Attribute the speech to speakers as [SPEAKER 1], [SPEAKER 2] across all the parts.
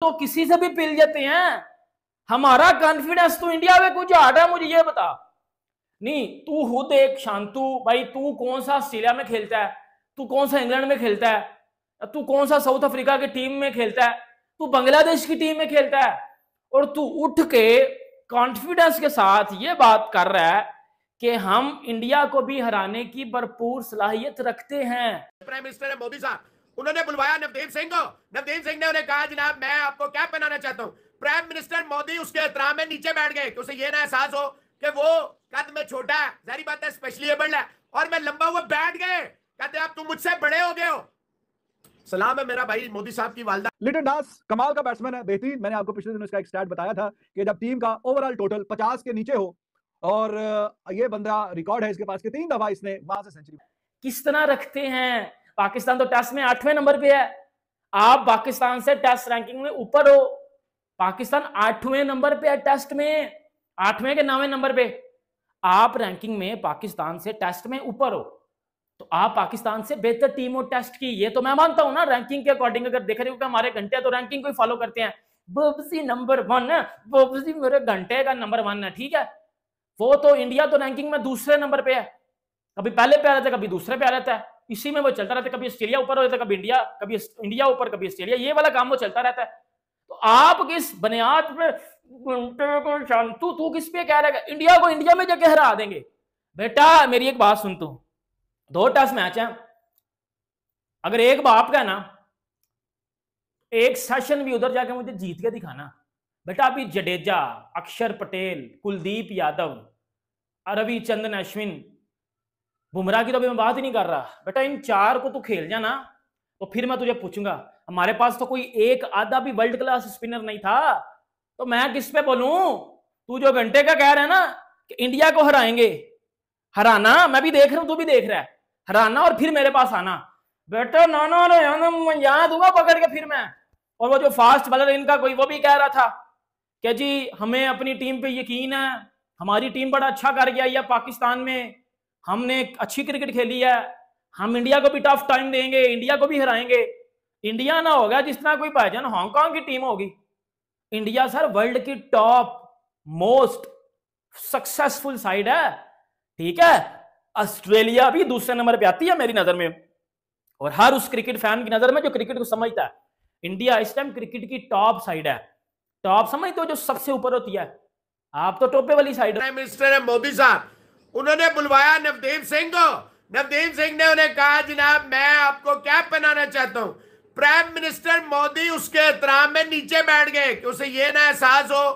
[SPEAKER 1] तो किसी से भी पिल जाते हैं। हमारा कॉन्फिडेंस तो इंडिया में कुछ हार्ड है, मुझे ये बता। नहीं, तू खुद एक शांतु भाई, तू कौन सा ऑस्ट्रेलिया में खेलता है, तू कौन सा इंग्लैंड में खेलता है, तू कौन सा साउथ अफ्रीका की टीम में खेलता है, तू बांग्लादेश की टीम में खेलता है, और तू उठ के कॉन्फिडेंस के साथ ये बात कर रहा है कि हम इंडिया को भी हराने की भरपूर सलाहियत रखते हैं।
[SPEAKER 2] प्राइम मिनिस्टर है मोदी साहब, उन्होंने बुलवाया नवदीप सिंह को। नवदीप सिंह ने उन्हें कहा जनाब मैं आपको क्या बनाना चाहता हूं। प्राइम मिनिस्टर मोदी उसके एहतराम में नीचे बैठ गए कि उसे ये ना एहसास हो कि वो कद में छोटा है, जारी बात है स्पेशली एबल्ड है, और मैं लंबा हुआ बैठ गए। कहते आप तुम मुझसे बड़े हो गए हो। सलाम है मेरा भाई मोदी साहब की वालदा।
[SPEAKER 3] लिटन दास कमाल का बैट्समैन है, बेहतरीन। मैंने आपको पिछले दिन इसका एक स्टैट बताया था कि जब टीम का ओवरऑल टोटल 50 के नीचे हो, और ये बंदा रिकॉर्ड है इसके पास कि 3 दफा इसने वहां से सेंचुरी।
[SPEAKER 1] किस तरह रखते हैं। पाकिस्तान तो टेस्ट में 8वें नंबर पे है, आप पाकिस्तान से टेस्ट रैंकिंग में ऊपर हो। पाकिस्तान 8वें नंबर पे है टेस्ट में, 8वें के 9वें नंबर पे। आप रैंकिंग में पाकिस्तान से टेस्ट में ऊपर हो, तो आप पाकिस्तान से बेहतर टीम हो टेस्ट की। ये तो मैं मानता हूं ना, रैंकिंग के अकॉर्डिंग अगर देख रहे हो कि हमारे घंटे तो रैंकिंग को ही फॉलो करते हैं। बब्सी नंबर 1 है, बब्सी मेरे घंटे का नंबर 1 है, ठीक है। वो तो इंडिया तो रैंकिंग में दूसरे नंबर पे है, कभी पहले पे आ रहा था, कभी दूसरे पे आ रहता है, इसी में वो चलता रहता है। कभी ऑस्ट्रेलिया ऊपर हो जाता है, कभी इंडिया ऊपर, कभी ऑस्ट्रेलिया, ये वाला काम वो चलता रहता है। तो आप किस बुनियाद पे शांतु, तू किस पे कह रहा है इंडिया को इंडिया में जाके हरा देंगे? बेटा मेरी एक बात सुन, तू 2 टेस्ट मैच है, अगर एक बाप का ना एक सेशन भी उधर जाके मुझे जीत के दिखाना। बेटा अभी जडेजा, अक्षर पटेल, कुलदीप यादव, रविचंद्रन अश्विन, बुमराह की तो अभी मैं बात ही नहीं कर रहा। बेटा इन 4 को तू खेल जाना, तो फिर मैं तुझे पूछूंगा, हमारे पास तो कोई एक आधा भी वर्ल्ड क्लास स्पिनर नहीं था, तो मैं किस पे बोलूं? तू जो घंटे का कह रहा है ना कि इंडिया को हराएंगे, हराना मैं भी देख रहा हूं, तू भी देख रहा है, हराना और फिर मेरे पास आना। बेटा ना ना ना यहां दूंगा पकड़ के फिर मैं। और वो जो फास्ट बॉलर इनका कोई, वो भी कह रहा था कि जी हमें अपनी टीम पे यकीन है, हमारी टीम बड़ा अच्छा कर गया या पाकिस्तान में, हमने अच्छी क्रिकेट खेली है, हम इंडिया को भी टफ टाइम देंगे, इंडिया को भी हराएंगे। इंडिया ना होगा जिस तरह कोई भाईजान हांगकांग की टीम होगी। इंडिया सर वर्ल्ड की टॉप मोस्ट सक्सेसफुल साइड है, ठीक है। ऑस्ट्रेलिया भी दूसरे नंबर पे आती है मेरी नजर में, और हर उस क्रिकेट फैन की नजर में जो क्रिकेट को समझता है। इंडिया इस टाइम क्रिकेट की टॉप साइड है, टॉप समझते हो, जो सबसे ऊपर होती है। आप तो टोपे वाली साइड।
[SPEAKER 2] प्राइम मिनिस्टर है मोदी साहब, उन्होंने बुलवाया नवदीप सिंह को। नवदीप सिंह ने उन्हें कहा जनाब मैं आपको क्या बनाना चाहता हूं। प्राइम मिनिस्टर मोदी उसके एहतराम में नीचे बैठ गए कि उसे ये ना एहसास हो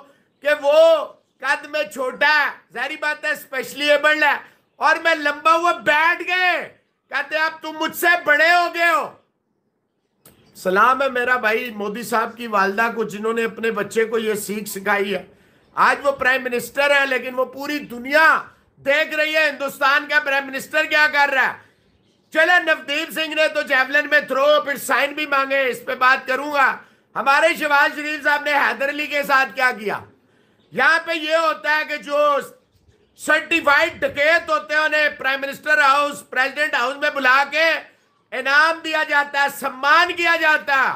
[SPEAKER 2] कि वो कद में छोटा है, जारी बात है स्पेशली एबल्ड है, और मैं लंबा हुआ बैठ गए। कहते आप तुम मुझसे बड़े हो गए हो। सलाम है मेरा भाई मोदी साहब की वालदा को, जिन्होंने अपने बच्चे को यह सीख सिखाई है। आज वो प्राइम मिनिस्टर है, लेकिन वो पूरी दुनिया देख रही है हिंदुस्तान का प्राइम मिनिस्टर क्या कर रहा है। चले नवदीप सिंह ने तो जेवलिन में थ्रो फिर साइन भी मांगे, इस पे बात करूंगा। हमारे शहबाज शरीफ साहब ने हैदर अली के साथ क्या किया। यहां पे ये होता है कि जो सर्टिफाइड डकैत होते हैं उन्हें prime minister house, president house में बुला के इनाम दिया जाता है, सम्मान किया जाता है।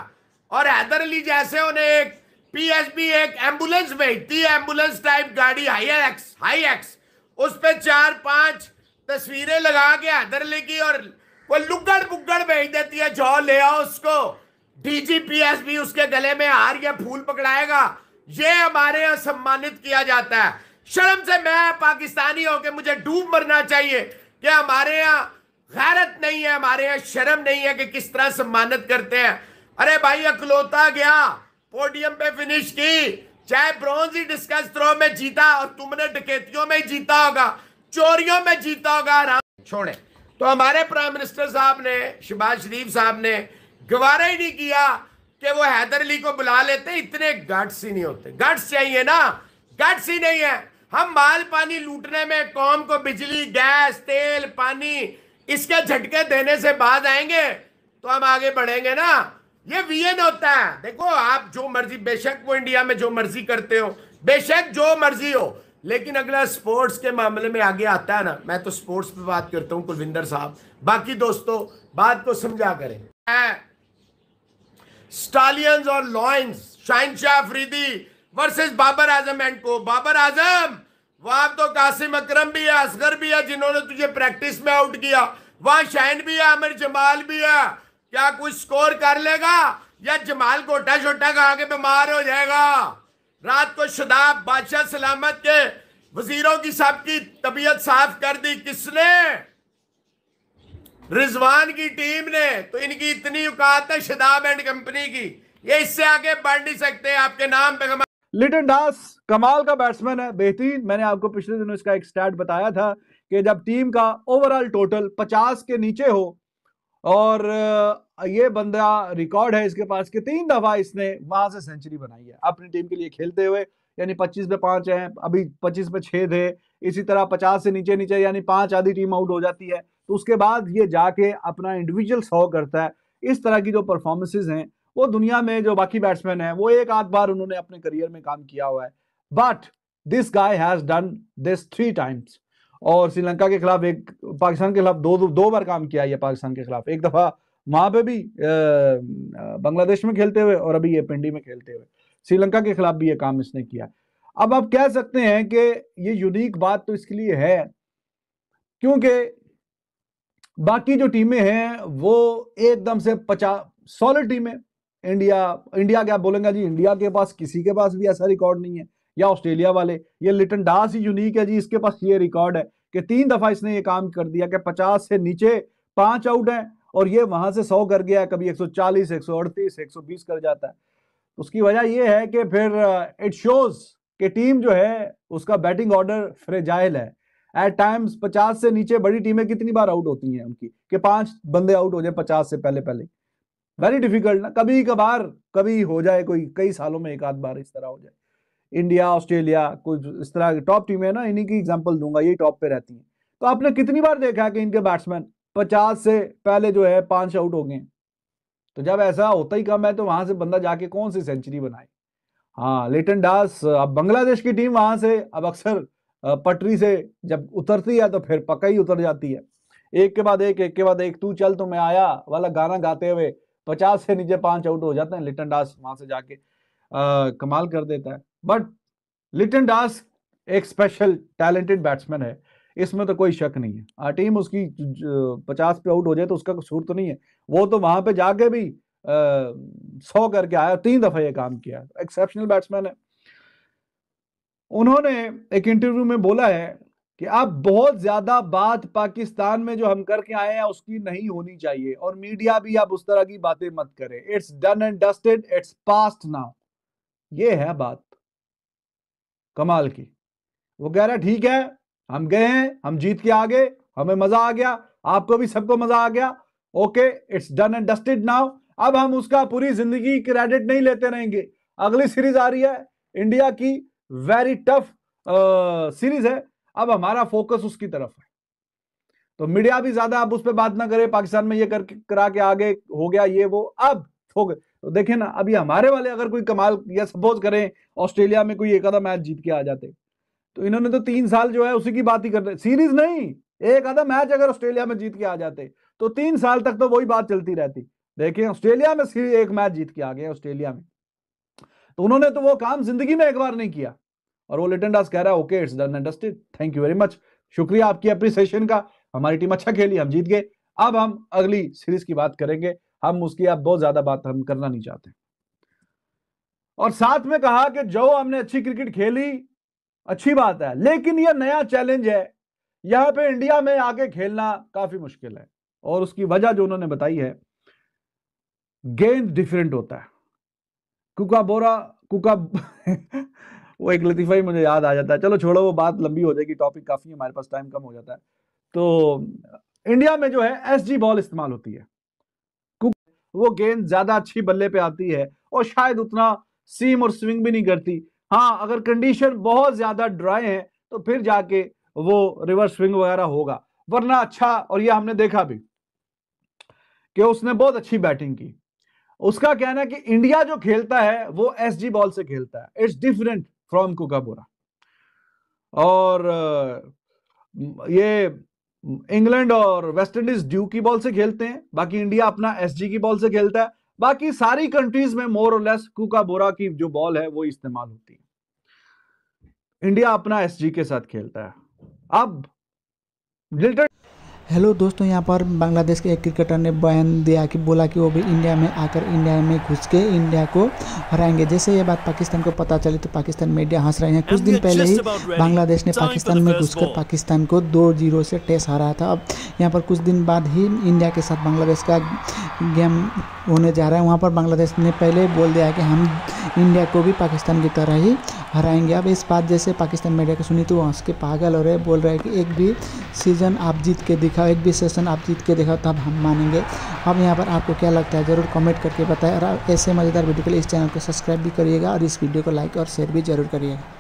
[SPEAKER 2] और हैदर अली जैसे उन्हें एक पीएसबी एक एम्बुलेंस भेजती है, एम्बुलेंस टाइप गाड़ी हाई एक्स, उस पे 4-5 तस्वीरें लगा के हैदर अली की, और वो लुगड़ बुगड़ भेज देती है, जाओ ले आओ उसको। डीजी पीएसबी उसके गले में हार या फूल पकड़ाएगा। ये हमारे यहाँ सम्मानित किया जाता है। शर्म से मैं पाकिस्तानी होकर मुझे डूब मरना चाहिए कि हमारे यहाँ गैरत नहीं है, हमारे यहाँ शर्म नहीं है कि किस तरह सम्मानित करते हैं। अरे भाई अकलौता गया, पोडियम पे फिनिश की, चाहे ब्रॉन्ज ही डिस्कस थ्रो में जीता, और तुमने डकैतियों में जीता होगा, चोरियों में जीता होगा, छोड़े। तो हमारे प्राइम मिनिस्टर साहब ने, शहबाज शरीफ साहब ने गवारा ही नहीं किया कि वो हैदर अली को बुला लेते। इतने गट्स ही नहीं होते, गट्स चाहिए ना, गट्स ही नहीं है। हम माल पानी लूटने में कौम को बिजली, गैस, तेल, पानी इसके झटके देने से बाद आएंगे तो हम आगे बढ़ेंगे ना। ये वीएन होता है। देखो आप जो मर्जी, बेशक वो इंडिया में जो मर्जी करते हो, बेशक जो मर्जी हो, लेकिन अगला स्पोर्ट्स के मामले में आगे आता है ना, मैं तो स्पोर्ट्स पे बात करता हूं कुलविंदर साहब। बाकी दोस्तों बात को समझा करें। स्टालियंस और Lions, Shaheen Shah Afridi versus Babar Azam and co. Babar आजम, वहां तो कासिम अकरम भी है, असगर भी है जिन्होंने तुझे प्रैक्टिस में आउट किया, वहां शाइन भी है, आमिर जमाल भी है। क्या कुछ स्कोर कर लेगा या जमाल गोटा छोटा खा के बीमार हो जाएगा? रात को शदाब बादशाह सलामत के वजीरों की सबकी तबीयत साफ कर दी किसने? रिजवान की टीम ने। तो इनकी इतनी औकात है शदाब एंड कंपनी की, ये इससे आगे बढ़ नहीं सकते। आपके नाम पे
[SPEAKER 3] लिटन दास कमाल का बैट्समैन है, बेहतरीन। मैंने आपको पिछले दिनों इसका एक स्टैट बताया था कि जब टीम का ओवरऑल टोटल 50 के नीचे हो, और ये बंदा रिकॉर्ड है इसके पास कि 3 दफा इसने वहां से सेंचुरी बनाई है अपनी टीम के लिए खेलते हुए। यानी 25 पे 5 है, अभी 25 पे 6 थे। इसी तरह 50 से नीचे नीचे यानी 5 आधी टीम आउट हो जाती है, तो उसके बाद ये जाके अपना इंडिविजुअल 100 करता है। इस तरह की जो परफॉर्मेंसेज हैं वो दुनिया में जो बाकी बैट्समैन हैं वो एक आध बार उन्होंने अपने करियर में काम किया हुआ है, but this guy has done this 3 times. और श्रीलंका के खिलाफ एक, पाकिस्तान के खिलाफ दो बार काम किया है पाकिस्तान के खिलाफ, एक दफा वहां पे भी बांग्लादेश में खेलते हुए और अभी ये पिंडी में खेलते हुए श्रीलंका के खिलाफ भी ये काम इसने किया। अब आप कह सकते हैं कि ये यूनिक बात तो इसके लिए है क्योंकि बाकी जो टीमें हैं वो एकदम से 50 सॉलिड टीमें। इंडिया क्या बोलेंगे जी, इंडिया के पास किसी के पास भी ऐसा रिकॉर्ड नहीं है, या ऑस्ट्रेलिया वाले। ये लिटन दास ही यूनिक है जी, इसके पास ये रिकॉर्ड है कि 3 दफा इसने ये काम कर दिया कि 50 से नीचे 5 आउट हैं और ये वहां से 100 कर गया है, कभी 140, 138, 120 कर जाता है। उसकी वजह ये है कि फिर इट शोज कि टीम जो है उसका बैटिंग ऑर्डर फ्रेजाइल है। एट टाइम्स 50 से नीचे बड़ी टीमें कितनी बार आउट होती हैं उनकी कि 5 बंदे आउट हो जाए 50 से पहले वेरी डिफिकल्ट ना। कभी कभार कभी हो जाए, कोई कई सालों में एक आध बार इस तरह हो जाए। इंडिया, ऑस्ट्रेलिया, कुछ इस तरह की टॉप टीमें ना, इन्हीं की एग्जांपल दूंगा, यही टॉप पे रहती हैं। तो आपने कितनी बार देखा कि इनके बैट्समैन 50 से पहले जो है 5 आउट हो गए। तो जब ऐसा होता ही कम है तो वहां से बंदा जाके कौन सी सेंचुरी बनाए। हाँ, लिटन दास, अब बांग्लादेश की टीम वहां से अब अक्सर पटरी से जब उतरती है तो फिर पक्का ही उतर जाती है। एक के बाद एक, तू चल तो मैं आया वाला गाना गाते हुए 50 से नीचे 5 आउट हो जाते हैं। लिटन दास वहां से जाके कमाल कर देता है। बट लिटन दास एक स्पेशल टैलेंटेड बैट्समैन है, इसमें तो कोई शक नहीं है। टीम उसकी 50 पे आउट हो जाए तो उसका कसूर तो नहीं है, वो तो वहां पे जाके भी 100 करके आया, 3 दफा ये काम किया। एक्सेप्शनल बैट्समैन है। उन्होंने एक इंटरव्यू में बोला है कि अब बहुत ज्यादा बात पाकिस्तान में जो हम करके आए हैं उसकी नहीं होनी चाहिए, और मीडिया भी अब उस तरह की बातें मत करे। It's done and dusted, its past now. ये है बात कमाल की। वो कह रहा ठीक है, हम गए हैं, हम जीत के आ गए, हमें मजा आ गया, आपको भी सबको मजा आ गया, okay, it's done and dusted now. अब हम उसका पूरी जिंदगी क्रेडिट नहीं लेते रहेंगे। अगली सीरीज आ रही है इंडिया की, वेरी टफ सीरीज है, अब हमारा फोकस उसकी तरफ है। तो मीडिया भी ज्यादा अब उस पर बात ना करे, पाकिस्तान में ये करा के आगे हो गया ये वो, अब हो गए। तो देखें ना, अभी हमारे वाले अगर कोई कमाल, या सपोज करें ऑस्ट्रेलिया में कोई एक आधा मैच जीत के आ जाते, तो इन्होंने तो 3 साल जो है उसी की बात ही करते, सीरीज नहीं, एक आधा मैच अगर ऑस्ट्रेलिया में जीत के आ जाते तो 3 साल तक तो वही बात चलती रहती। देखिए ऑस्ट्रेलिया में एक मैच जीत के आ गए ऑस्ट्रेलिया में, तो उन्होंने तो वो काम जिंदगी में एक बार नहीं किया। और वो लिटन दास कह रहा है okay, it's done and dusted, thank you very much, शुक्रिया आपकी अप्रिसिएशन का, हमारी टीम अच्छा खेली, हम जीत गए, अब हम अगली सीरीज की बात करेंगे, हम उसकी अब बहुत ज्यादा बात हम करना नहीं चाहते। और साथ में कहा कि जो हमने अच्छी क्रिकेट खेली, अच्छी बात है, लेकिन यह नया चैलेंज है, यहां पे इंडिया में आके खेलना काफी मुश्किल है। और उसकी वजह जो उन्होंने बताई है, गेंद डिफरेंट होता है। कुका वो एक लतीफा ही मुझे याद आ जाता है, चलो छोड़ो, वो बात लंबी हो जाएगी, टॉपिक काफी, हमारे पास टाइम कम हो जाता है। तो इंडिया में जो है एसजी बॉल इस्तेमाल होती है, वो गेंद ज्यादा अच्छी बल्ले पे आती है और शायद उतना सीम और स्विंग भी नहीं करती। हाँ, अगर कंडीशन बहुत ज्यादा ड्राई है तो फिर जाके वो रिवर्स स्विंग वगैरह होगा, वरना अच्छा। और ये हमने देखा भी कि उसने बहुत अच्छी बैटिंग की। उसका कहना है कि इंडिया जो खेलता है वो एसजी बॉल से खेलता है, इट्स डिफरेंट फ्रॉम कुकाबोरा। और ये इंग्लैंड और वेस्ट इंडीज ड्यू की बॉल से खेलते हैं, बाकी इंडिया अपना एसजी की बॉल से खेलता है। बाकी सारी कंट्रीज में मोर और लेस कूका बोरा की जो बॉल है वो इस्तेमाल होती है। इंडिया अपना एसजी के साथ खेलता है। अब
[SPEAKER 4] हेलो दोस्तों, यहाँ पर बांग्लादेश के एक क्रिकेटर ने बयान दिया कि बोला कि वो भी इंडिया में आकर इंडिया में घुस के इंडिया को हराएंगे। जैसे ये बात पाकिस्तान को पता चली तो पाकिस्तान मीडिया हंस रहे हैं। कुछ दिन पहले ही बांग्लादेश ने पाकिस्तान में घुसकर पाकिस्तान को 2-0 से टेस्ट हराया था। अब यहाँ पर कुछ दिन बाद ही इंडिया के साथ बांग्लादेश का गेम होने जा रहा है। वहाँ पर बांग्लादेश ने पहले बोल दिया कि हम इंडिया को भी पाकिस्तान की तरह ही हराएंगे। अब इस बात जैसे पाकिस्तान मीडिया को सुनी तो हंस के पागल हो रहे, बोल रहे हैं कि एक भी सीज़न आप जीत के दिखाओ, एक भी सेशन आप जीत के दिखाओ तब हम मानेंगे। अब यहाँ पर आपको क्या लगता है ज़रूर कमेंट करके बताएं और ऐसे मज़ेदार वीडियो के लिए इस चैनल को सब्सक्राइब भी करिएगा और इस वीडियो को लाइक और शेयर भी ज़रूर करिएगा।